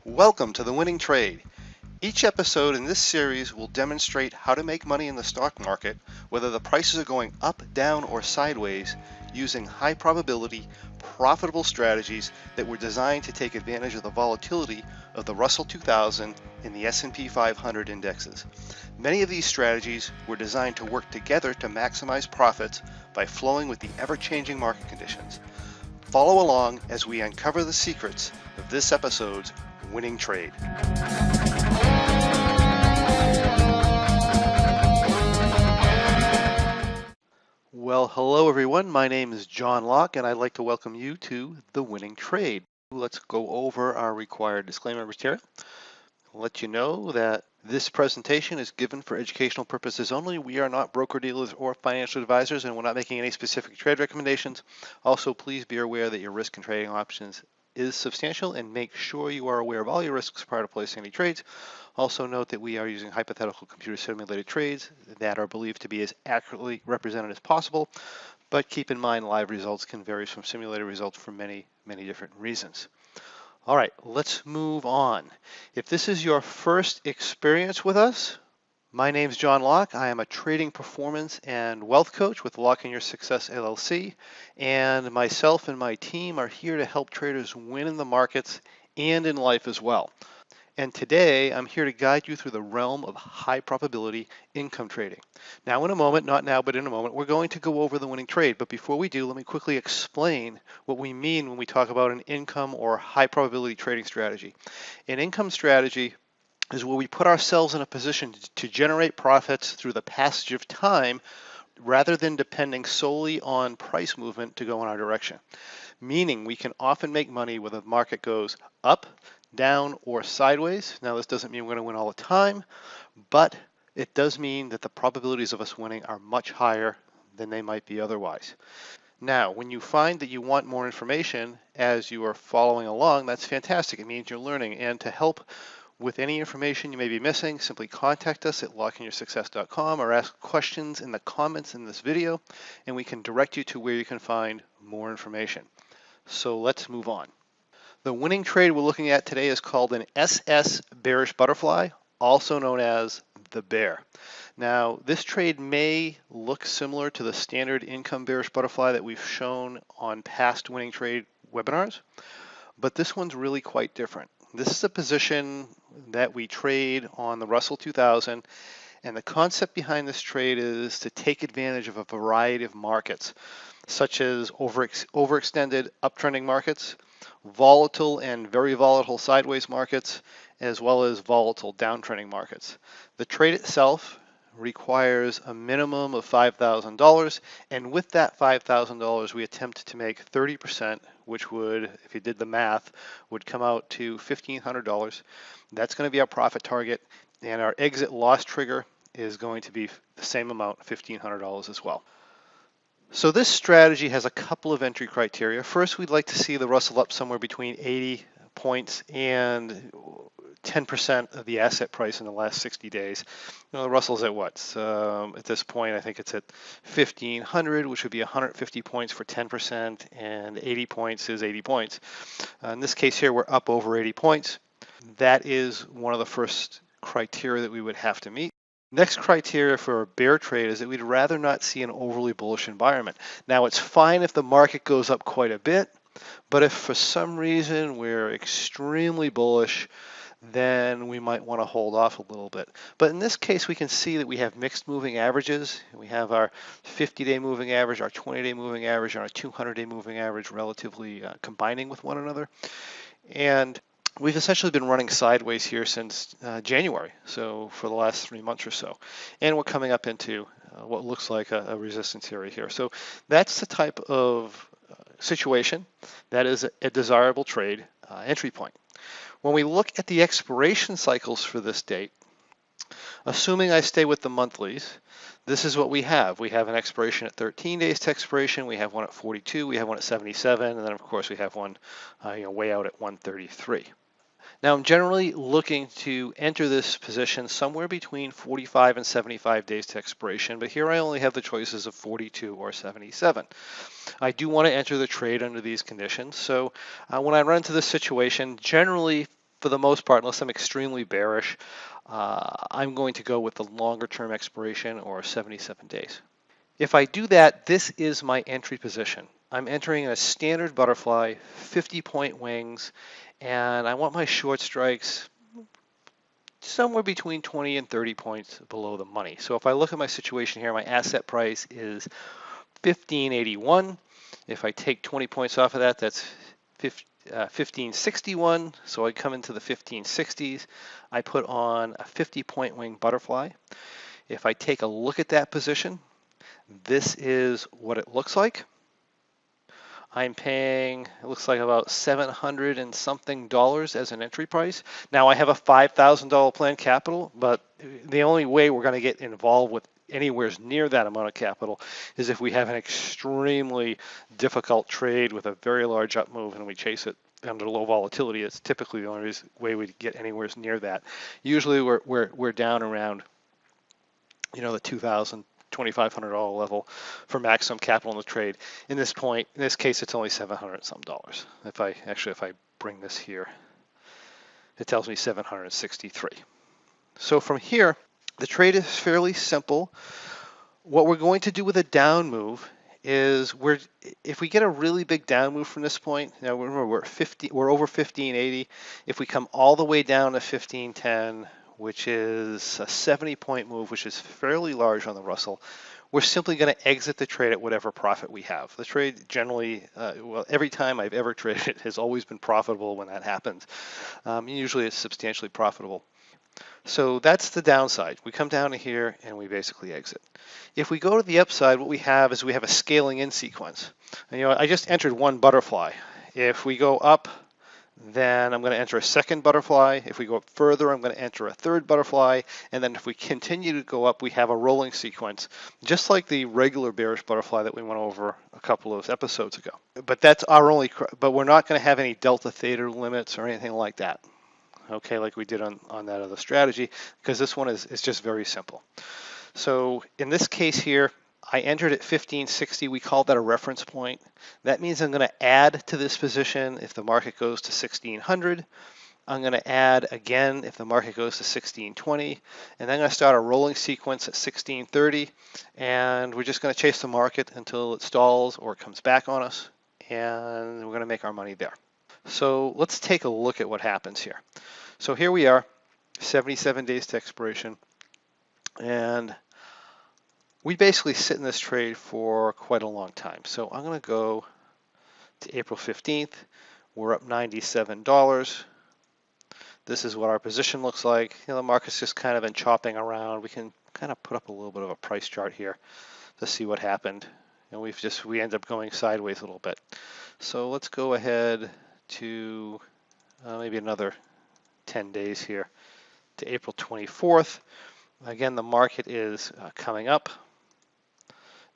Welcome to The Winning Trade. Each episode in this series will demonstrate how to make money in the stock market, whether the prices are going up, down, or sideways, using high probability, profitable strategies that were designed to take advantage of the volatility of the Russell 2000 and the S&P 500 indexes. Many of these strategies were designed to work together to maximize profits by flowing with the ever-changing market conditions. Follow along as we uncover the secrets of this episode's winning trade. Well, hello everyone. My name is John Locke and I'd like to welcome you to The Winning Trade. Let's go over our required disclaimer material. I'll let you know that this presentation is given for educational purposes only. We are not broker-dealers or financial advisors, and we're not making any specific trade recommendations. Also, please be aware that your risk in trading options is substantial, and make sure you are aware of all your risks prior to placing any trades. Also note that we are using hypothetical computer simulated trades that are believed to be as accurately represented as possible, but keep in mind live results can vary from simulated results for many different reasons. All right, let's move on. If this is your first experience with us, my name's John Locke. I am a trading performance and wealth coach with Locke in Your Success LLC, and myself and my team are here to help traders win in the markets and in life as well. And today I'm here to guide you through the realm of high probability income trading. Now in a moment, not now, but in a moment, we're going to go over the winning trade. But before we do, let me quickly explain what we mean when we talk about an income or high probability trading strategy. An income strategy is where we put ourselves in a position to generate profits through the passage of time rather than depending solely on price movement to go in our direction. Meaning we can often make money whether the market goes up, down, or sideways. Now this doesn't mean we're going to win all the time, but it does mean that the probabilities of us winning are much higher than they might be otherwise. Now, when you find that you want more information as you are following along, that's fantastic. It means you're learning. And to help with any information you may be missing, simply contact us at lockeinyoursuccess.com or ask questions in the comments in this video, and we can direct you to where you can find more information. So let's move on. The winning trade we're looking at today is called an SS Bearish Butterfly, also known as the bear. Now, this trade may look similar to the standard income bearish butterfly that we've shown on past winning trade webinars, but this one's really quite different. This is a position that we trade on the Russell 2000, and the concept behind this trade is to take advantage of a variety of markets, such as overextended uptrending markets, volatile and very volatile sideways markets, as well as volatile downtrending markets. The trade itself requires a minimum of $5,000, and with that $5,000 we attempt to make 30%, which would, if you did the math, would come out to $1,500. That's going to be our profit target, and our exit loss trigger is going to be the same amount, $1,500 as well. So this strategy has a couple of entry criteria. First, we'd like to see the Russell up somewhere between 80 points and 10% of the asset price in the last 60 days. You know, the Russell's at what? At this point, I think it's at 1,500, which would be 150 points for 10%, and 80 points is 80 points. In this case here, we're up over 80 points. That is one of the first criteria that we would have to meet. Next criteria for a bear trade is that we'd rather not see an overly bullish environment. Now, it's fine if the market goes up quite a bit, but if for some reason we're extremely bullish, then we might want to hold off a little bit. But in this case, we can see that we have mixed moving averages. We have our 50-day moving average, our 20-day moving average, and our 200-day moving average relatively combining with one another. And we've essentially been running sideways here since January, so for the last 3 months or so. And we're coming up into what looks like a resistance area here. So that's the type of situation that is a desirable trade entry point. When we look at the expiration cycles for this date, assuming I stay with the monthlies, this is what we have. We have an expiration at 13 days to expiration, we have one at 42, we have one at 77, and then of course we have one way out at 133. Now I'm generally looking to enter this position somewhere between 45 and 75 days to expiration, but here I only have the choices of 42 or 77. I do want to enter the trade under these conditions, so when I run into this situation, generally for the most part, unless I'm extremely bearish, I'm going to go with the longer term expiration or 77 days. If I do that, this is my entry position. I'm entering in a standard butterfly, 50-point wings, and I want my short strikes somewhere between 20 and 30 points below the money. So if I look at my situation here, my asset price is 1581. If I take 20 points off of that, that's 1561. So I come into the 1560s. I put on a 50-point wing butterfly. If I take a look at that position, this is what it looks like. I'm paying, it looks like about 700 and something dollars as an entry price. Now I have a $5,000 planned capital, but the only way we're going to get involved with anywhere near that amount of capital is if we have an extremely difficult trade with a very large up move and we chase it under low volatility. It's typically the only way we get anywhere near that. Usually we're down around, you know, the 2,000. $2,500 level for maximum capital in the trade. In this case, it's only 700 some dollars. If I bring this here, it tells me 763. So from here, the trade is fairly simple. What we're going to do with a down move is if we get a really big down move from this point, now remember we're over 1580. If we come all the way down to 1510, which is a 70-point move, which is fairly large on the Russell, we're simply going to exit the trade at whatever profit we have. The trade generally, well, every time I've ever traded it has always been profitable when that happens. Usually it's substantially profitable. So that's the downside. We come down to here and we basically exit. If we go to the upside, what we have is we have a scaling in sequence. And, you know, I just entered one butterfly. If we go up, then I'm going to enter a second butterfly. If we go up further, I'm going to enter a third butterfly. And then if we continue to go up, we have a rolling sequence, just like the regular bearish butterfly that we went over a couple of episodes ago. But that's our only, but we're not going to have any delta theta limits or anything like that. Okay, like we did on that other strategy, because this one is just very simple. So in this case here, I entered at 1560. We called that a reference point. That means I'm going to add to this position if the market goes to 1600. I'm going to add again if the market goes to 1620. And then I'm going to start a rolling sequence at 1630. And we're just going to chase the market until it stalls or it comes back on us. And we're going to make our money there. So let's take a look at what happens here. So here we are, 77 days to expiration. And we basically sit in this trade for quite a long time. So I'm going to go to April 15th. We're up $97. This is what our position looks like. You know, the market's just kind of been chopping around. We can kind of put up a little bit of a price chart here to see what happened. And we end up going sideways a little bit. So let's go ahead to maybe another 10 days here to April 24th. Again, the market is coming up.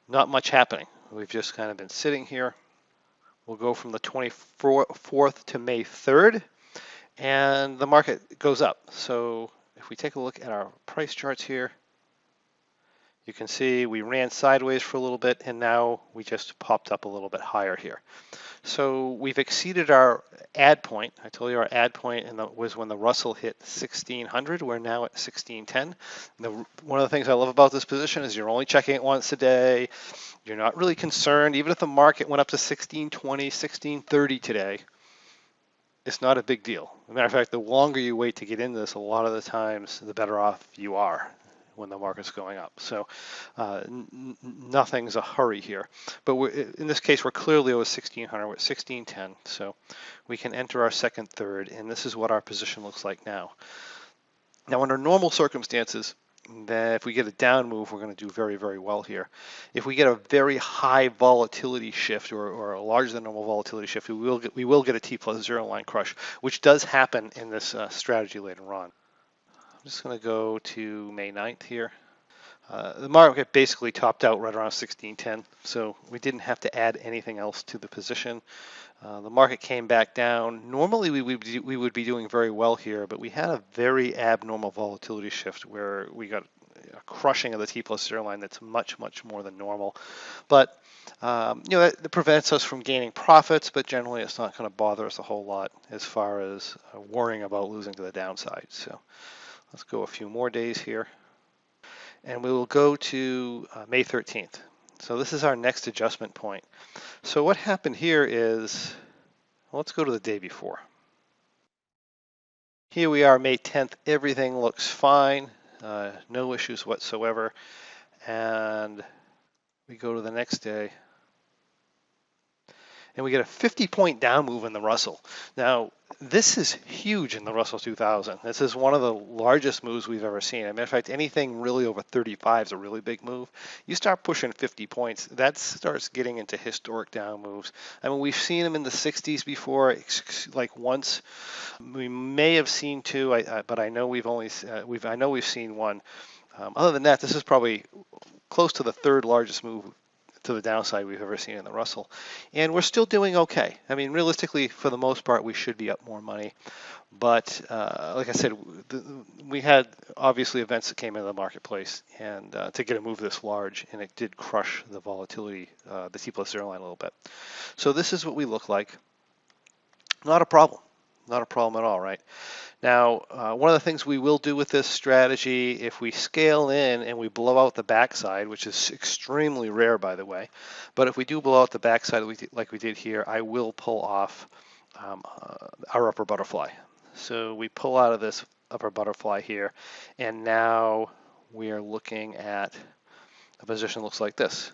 Not much happening. We've just kind of been sitting here. We'll go from the 24th to May 3rd, and the market goes up. So if we take a look at our price charts here, you can see we ran sideways for a little bit, and now we just popped up a little bit higher here. So we've exceeded our add point. I told you our add point was when the Russell hit 1600. We're now at 1610. One of the things I love about this position is you're only checking it once a day. You're not really concerned. Even if the market went up to 1620, 1630 today, it's not a big deal. As a matter of fact, the longer you wait to get into this, a lot of the times, the better off you are when the market's going up. So nothing's a hurry here. But in this case, we're clearly over 1600. We're at 1610. So we can enter our second, third, and this is what our position looks like now. Now, under normal circumstances, that if we get a down move, we're going to do very, very well here. If we get a very high volatility shift or a larger than normal volatility shift, we will get a T+0 line crush, which does happen in this strategy later on. I'm just going to go to May 9th here. The market basically topped out right around 1610, so we didn't have to add anything else to the position. The market came back down. Normally we would be doing very well here, but we had a very abnormal volatility shift where we got crushing of the T+0 line that's much, much more than normal. But that prevents us from gaining profits, but generally it's not going to bother us a whole lot as far as worrying about losing to the downside. So let's go a few more days here. And we will go to May 13th. So this is our next adjustment point. So what happened here is, well, let's go to the day before. Here we are, May 10th. Everything looks fine, no issues whatsoever. And we go to the next day, and we get a 50-point down move in the Russell. Now, this is huge in the Russell 2000. This is one of the largest moves we've ever seen. As a matter of fact, anything really over 35 is a really big move. You start pushing 50 points, that starts getting into historic down moves. I mean, we've seen them in the 60s before, like once. We may have seen two, but I know we've seen one. Other than that, this is probably close to the third largest move to the downside we've ever seen in the Russell. And we're still doing okay. I mean, realistically, for the most part, we should be up more money. But like I said, we had obviously events that came into the marketplace and to get a move this large, and it did crush the volatility, the T+0 line a little bit. So this is what we look like. Not a problem. Not a problem at all, right? Now, one of the things we will do with this strategy, if we scale in and we blow out the backside, which is extremely rare, by the way, but if we do blow out the backside like we did here, I will pull off our upper butterfly. So we pull out of this upper butterfly here, and now we are looking at a position that looks like this.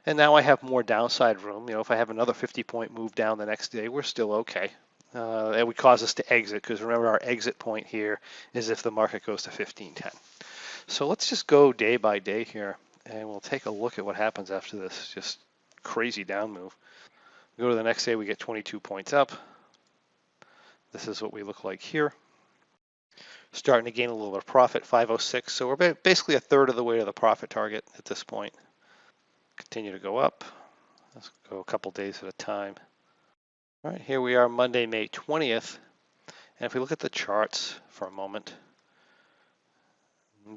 And now I have more downside room. If I have another 50-point move down the next day, we're still okay. It would cause us to exit, because remember, our exit point here is if the market goes to 1510. So let's just go day by day here, and we'll take a look at what happens after this just crazy down move. We go to the next day, we get 22 points up. This is what we look like here. Starting to gain a little bit of profit, 506. So we're basically a third of the way to the profit target at this point. Continue to go up. Let's go a couple days at a time. All right, here we are Monday, May 20th. And if we look at the charts for a moment,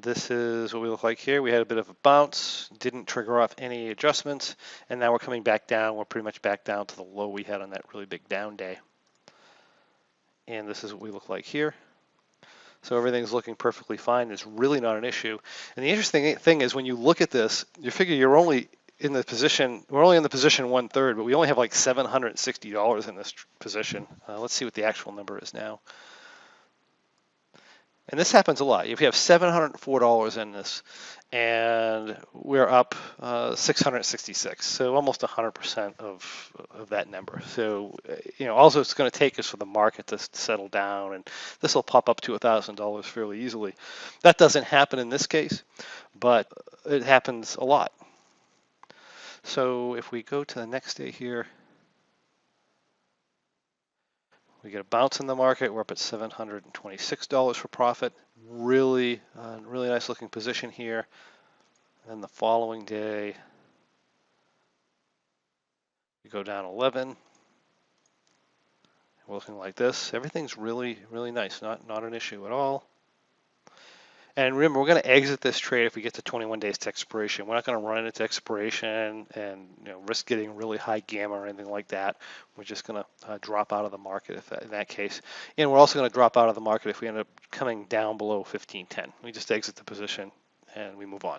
this is what we look like here. We had a bit of a bounce, didn't trigger off any adjustments, and now we're coming back down. We're pretty much back down to the low we had on that really big down day. And this is what we look like here. So everything's looking perfectly fine. It's really not an issue. And the interesting thing is, when you look at this, you figure you're only in the position, we're only in the position 1/3, but we only have like $760 in this position. Let's see what the actual number is now. And this happens a lot. If you have $704 in this, and we're up 666, so almost 100% of that number. So, also it's going to take us for the market to settle down, and this will pop up to $1,000 fairly easily. That doesn't happen in this case, but it happens a lot. So if we go to the next day here, we get a bounce in the market. We're up at $726 for profit. Really nice looking position here. And the following day, we go down 11. We're looking like this. Everything's really nice. Not an issue at all. And remember, we're going to exit this trade if we get to 21 days to expiration. We're not going to run into expiration and risk getting really high gamma or anything like that. We're just going to drop out of the market in that case. And we're also going to drop out of the market if we end up coming down below 1510. We just exit the position and we move on.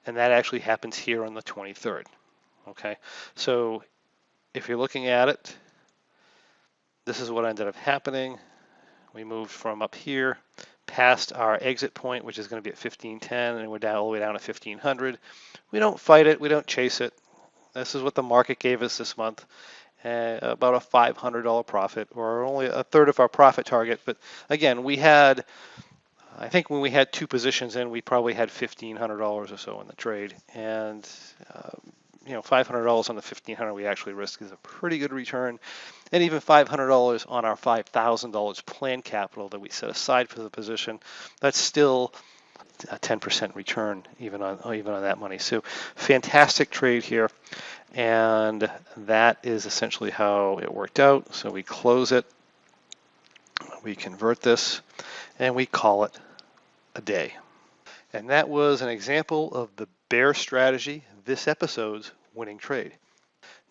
And that actually happens here on the 23rd. Okay, so if you're looking at it, this is what ended up happening. We moved from up here past our exit point, which is going to be at 1510, and we're down all the way down to 1500. We don't fight it, we don't chase it. This is what the market gave us this month, about a $500 profit, or only a third of our profit target. But again, we had, I think when we had two positions in, we probably had $1,500 or so in the trade, and $500 on the 1500 we actually risk is a pretty good return. And even $500 on our $5,000 planned capital that we set aside for the position, that's still a 10% return even on that money. So fantastic trade here, and that is essentially how it worked out. So we close it, we convert this, and we call it a day. And that was an example of the bear strategy, this episode's winning trade.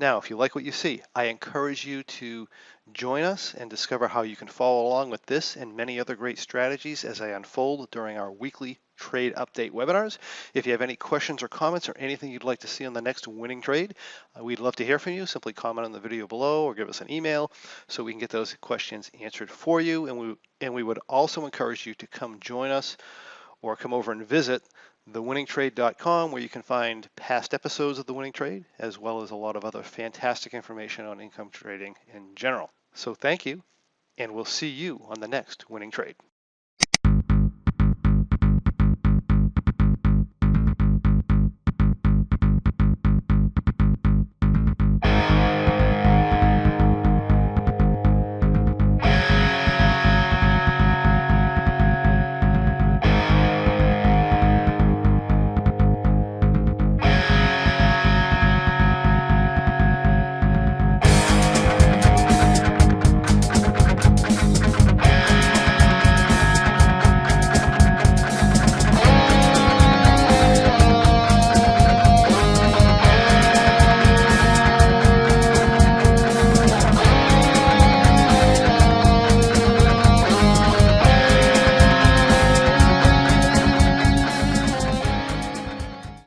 Now, if you like what you see, I encourage you to join us and discover how you can follow along with this and many other great strategies as I unfold during our weekly trade update webinars. If you have any questions or comments or anything you'd like to see on the next winning trade, we'd love to hear from you. Simply comment on the video below or give us an email so we can get those questions answered for you. And we would also encourage you to come join us or come over and visit thewinningtrade.com, where you can find past episodes of The Winning Trade, as well as a lot of other fantastic information on income trading in general. So thank you, and we'll see you on the next Winning Trade.